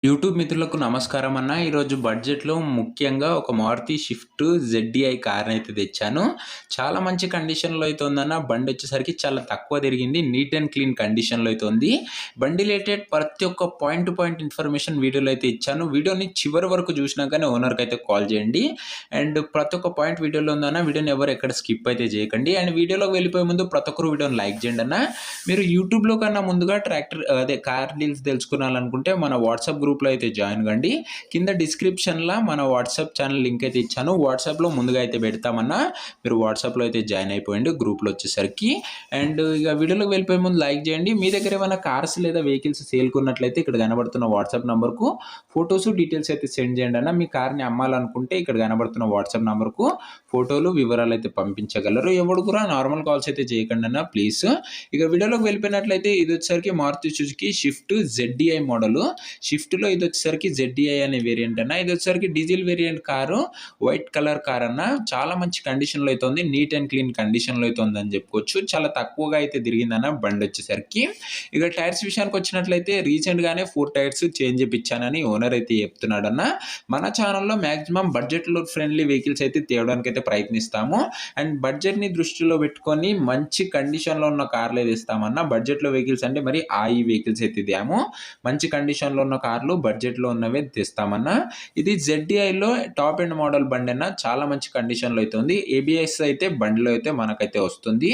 YouTube మిత్రులకు నమస్కారం అన్న. ఈరోజు బడ్జెట్‌లో ముఖ్యంగా ఒక మారుతి షిఫ్ట్ జెడ్‌డీఐ కార్‌నైతే తెచ్చాను. చాలా మంచి కండిషన్‌లో అయితే ఉందన్న. బండొచ్చేసరికి చాలా తక్కువ తిరిగింది. నీట్ అండ్ క్లీన్ కండిషన్‌లో అయితే ఉంది. బండి రిలేటెడ్ ప్రతి ఒక్క పాయింట్ టు పాయింట్ ఇన్ఫర్మేషన్ వీడియోలో అయితే ఇచ్చాను. వీడియోని చివరి వరకు చూసినాకనే ఓనర్‌కైతే కాల్ చేయండి. అండ్ ప్రతి ఒక్క పాయింట్ వీడియోలో ఉందన్న. వీడియోని ఎవరు ఎక్కడ స్కిప్ అయితే చేయకండి. అండ్ వీడియోలోకి వెళ్ళిపోయే ముందు ప్రతి ఒక్కరు వీడియోని లైక్ చేయండి అన్న. మీరు యూట్యూబ్‌లో కన్నా ముందుగా కార్ డీల్స్ తెలుసుకోవాలనుకుంటే మన వాట్సాప్ గ్రూప్లో అయితే జాయిన్ కండి. కింద డిస్క్రిప్షన్లో మన వాట్సాప్ ఛానల్ లింక్ అయితే ఇచ్చాను. వాట్సాప్లో ముందుగా అయితే పెడతామన్నా, మీరు వాట్సాప్లో అయితే జాయిన్ అయిపోయింది గ్రూప్లో వచ్చేసరికి. అండ్ ఇక వీడియోలోకి వెళ్ళిపోయే ముందు లైక్ చేయండి. మీ దగ్గర ఏమైనా కార్స్ లేదా వెహికల్స్ సేల్కున్నట్లయితే ఇక్కడ కనబడుతున్న వాట్సాప్ నెంబర్కు ఫొటోస్ డీటెయిల్స్ అయితే సెండ్ చేయండి అన్న. మీ కార్ని అమ్మాలనుకుంటే ఇక్కడ కనబడుతున్న వాట్సాప్ నెంబర్కు ఫోటోలు వివరాలు అయితే పంపించగలరు. ఎవడు కూడా నార్మల్ కాల్స్ అయితే చేయకండి అన్న ప్లీజ్. ఇక వీడియోలోకి వెళ్ళిపోయినట్లయితే ఇది వచ్చేసరికి Maruti Suzuki Swift ZDI model. షిఫ్ట్లో ఇది వచ్చేసరికి జెడ్డీఐ అనే వేరియంట్ అన్న. ఇది వచ్చేసరికి diesel variant car, white colour car అన్న. చాలా మంచి కండిషన్లో అయితే ఉంది. నీట్ అండ్ క్లీన్ కండిషన్లో అయితే ఉందని చెప్పుకోవచ్చు. చాలా తక్కువగా అయితే తిరిగిందన్న బండి వచ్చేసరికి. ఇక టైర్స్ విషయానికి వచ్చినట్లయితే రీసెంట్గానే 4 టైర్స్ చేంజ్ చేయించానని ఓనర్ అయితే చెప్తున్నాడన్న. మన ఛానల్లో మ్యాక్సిమం బడ్జెట్లో ఫ్రెండ్లీ వెహికల్స్ అయితే తేవడానికి అయితే ప్రయత్నిస్తాము. అండ్ బడ్జెట్ని దృష్టిలో పెట్టుకొని మంచి కండిషన్లో ఉన్న కార్లు అయితే ఇస్తామన్న. బడ్జెట్లో వెహికల్స్ అంటే మరి ఈ వెహికల్స్ అయితే ఇద్దాము. మంచి కండిషన్లో ఉన్న కార్లు బడ్జెట్లో ఉన్నవే తెస్తామన్నా. ఇది జెడ్డీఐలో టాప్ ఎండ్ మోడల్ బండి అన్న. చాలా మంచి కండిషన్లో అయితే ఉంది. ఏబిఎస్ అయితే బండిలో అయితే మనకైతే వస్తుంది.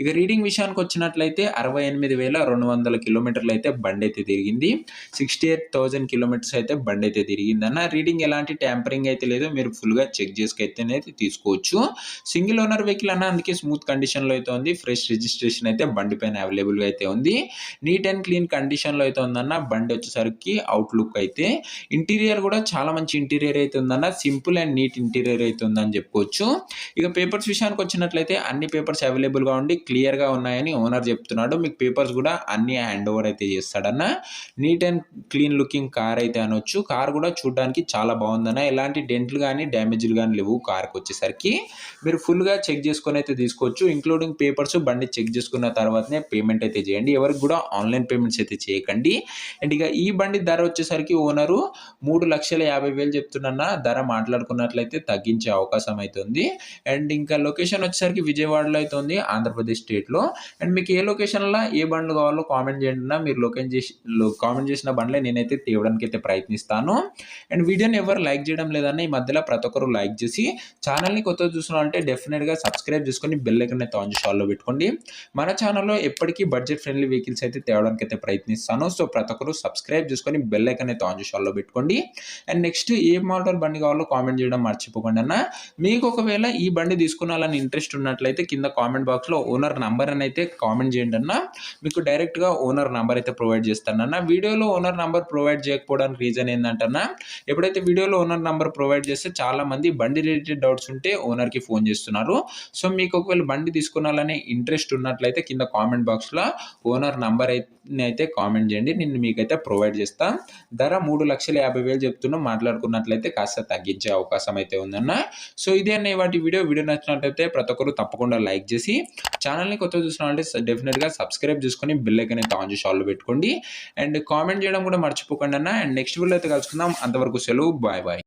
ఇక రీడింగ్ విషయానికి వచ్చినట్లయితే 68,200 కిలోమీటర్లు అయితే బండి అయితే తిరిగింది. 68,000 కిలోమీటర్స్ అయితే బండి అయితే తిరిగిందన్న. రీడింగ్ ఎలాంటి ట్యాంపరింగ్ అయితే లేదు. మీరు ఫుల్గా చెక్ చేసుకైతేనే తీసుకోవచ్చు. సింగిల్ ఓనర్ వెహికల్ అన్న, అందుకే స్మూత్ కండిషన్లో అయితే ఉంది. ఫ్రెష్ రిజిస్ట్రేషన్ అయితే బండి పైన అవైలబుల్గా అయితే ఉంది. నీట్ అండ్ క్లీన్ కండిషన్లో అయితే ఉందన్న. బండి వచ్చేసరికి అవుట్లుక్ అయితే ఇంటీరియర్ కూడా చాలా మంచి ఇంటీరియర్ అయితే ఉందన్న. సింపుల్ అండ్ నీట్ ఇంటీరియర్ అయితే ఉందని చెప్పుకోవచ్చు. ఇక పేపర్స్ విషయానికి వచ్చినట్లయితే అన్ని పేపర్స్ అవైలబుల్గా ఉండి క్లియర్గా ఉన్నాయని ఓనర్ చెప్తున్నాడు. మీకు పేపర్స్ కూడా అన్ని హ్యాండ్ ఓవర్ అయితే చేస్తాడన్న. Neat and clean looking car అయితే అనొచ్చు. కార్ కూడా చూడడానికి చాలా బాగుందన్న. ఎలాంటి డెంట్లు కానీ డ్యామేజ్లు కానీ లేవు కార్కి వచ్చేసరికి. మీరు ఫుల్గా చెక్ చేసుకొని అయితే తీసుకోవచ్చు. ఇంక్లూడింగ్ పేపర్స్ బండి చెక్ చేసుకున్న తర్వాతనే పేమెంట్ అయితే చేయండి. ఎవరికి కూడా ఆన్లైన్ పేమెంట్స్ అయితే చేయకండి. అండ్ ఇక ఈ బండి ధర వచ్చేసరికి ఓనరు 3,50,000 చెప్తున్నా. ధర మాట్లాడుకున్నట్లయితే తగ్గించే అవకాశం అయితే ఉంది. అండ్ ఇంకా లొకేషన్ వచ్చేసరికి విజయవాడలో అయితే ఉంది, ఆంధ్రప్రదేశ్ స్టేట్లో. అండ్ మీకు ఏ లొకేషన్లో ఏ బండ్లు కావాలో కామెంట్ చేయండి. మీరు కామెంట్ చేసిన బండ్లే నేనైతే తేవడానికి అయితే ప్రయత్నిస్తాను. అండ్ వీడియోని ఎవరు లైక్ చేయడం లేదన్న. ఈ మధ్యలో ప్రతి ఒక్కరు లైక్ చేసి ఛానల్ని కొత్తగా చూస్తున్నారంటే డెఫినెట్గా సబ్స్క్రైబ్ చేసుకొని బెల్ ఐకాన్ అయితే ఆన్ చేసి ఆల్లో పెట్టుకోండి. మన ఛానల్లో ఎప్పటికీ బడ్జెట్ ఫ్రెండ్లీ వెహికల్స్ అయితే తేవడానికి అయితే ప్రయత్నిస్తాను. సో ప్రతి ఒక్కరు సబ్స్క్రైబ్ చేసుకొని బెల్ ఐకాన్ అయితే ఆన్ చేసి ఆల్లో పెట్టుకోండి. అండ్ నెక్స్ట్ ఏ మోడల్ బండి కావాలో కామెంట్ చేయడం మర్చిపోకండి అన్న. మీకు ఒకవేళ ఈ బండి తీసుకున్నాలని ఇంట్రెస్ట్ ఉన్నట్లయితే కింద కామెంట్ బాక్స్లో ఓనర్ నంబర్ అని అయితే కామెంట్ చేయండి అన్న. మీకు డైరెక్ట్గా ఓనర్ నంబర్ అయితే ప్రొవైడ్ చేస్తానన్న. వీడియోలో ఓనర్ నంబర్ ప్రొవైడ్ చేయకపోవడానికి రీజన్ ఏంటంటన్నా, ఎప్పుడైతే వీడియోలో ఓనర్ నంబర్ ప్రొవైడ్ చేస్తే చాలా మంది బండి రిలేటెడ్ డౌట్స్ ఉంటే ఓనర్కి ఫోన్ చేస్తున్నారు. సో మీకు ఒకవేళ బండి తీసుకున్నాలనే ఇంట్రెస్ట్ ఉన్నట్లయితే కింద కామెంట్ బాక్స్లో ఓనర్ నంబర్ అయితే కామెంట్ చేయండి. నేను మీకైతే ప్రొవైడ్ చేస్తాను. ధర 3,50,000 చెప్తున్నాం. మాట్లాడుకున్నట్లయితే కాస్త తగ్గించే అవకాశం అయితే ఉందన్న. సో ఇదే అన్న వాటి వీడియో నచ్చినట్లయితే ప్రతి ఒక్కరు తప్పకుండా లైక్ చేసి ఛానల్ని కొత్తగా చూసినట్లయితే డెఫినెట్గా సబ్స్క్రైబ్ చేసుకొని బెల్ ఐకాన్ అయితే ఆన్ చేసి ఆల్లో పెట్టుకోండి. అండ్ కామెంట్ చేయడం కూడా మర్చిపోకండి అన్న. అండ్ నెక్స్ట్ వీడియో అయితే కలుసుకుందాం. అంతవరకు సెలవు. Bye bye.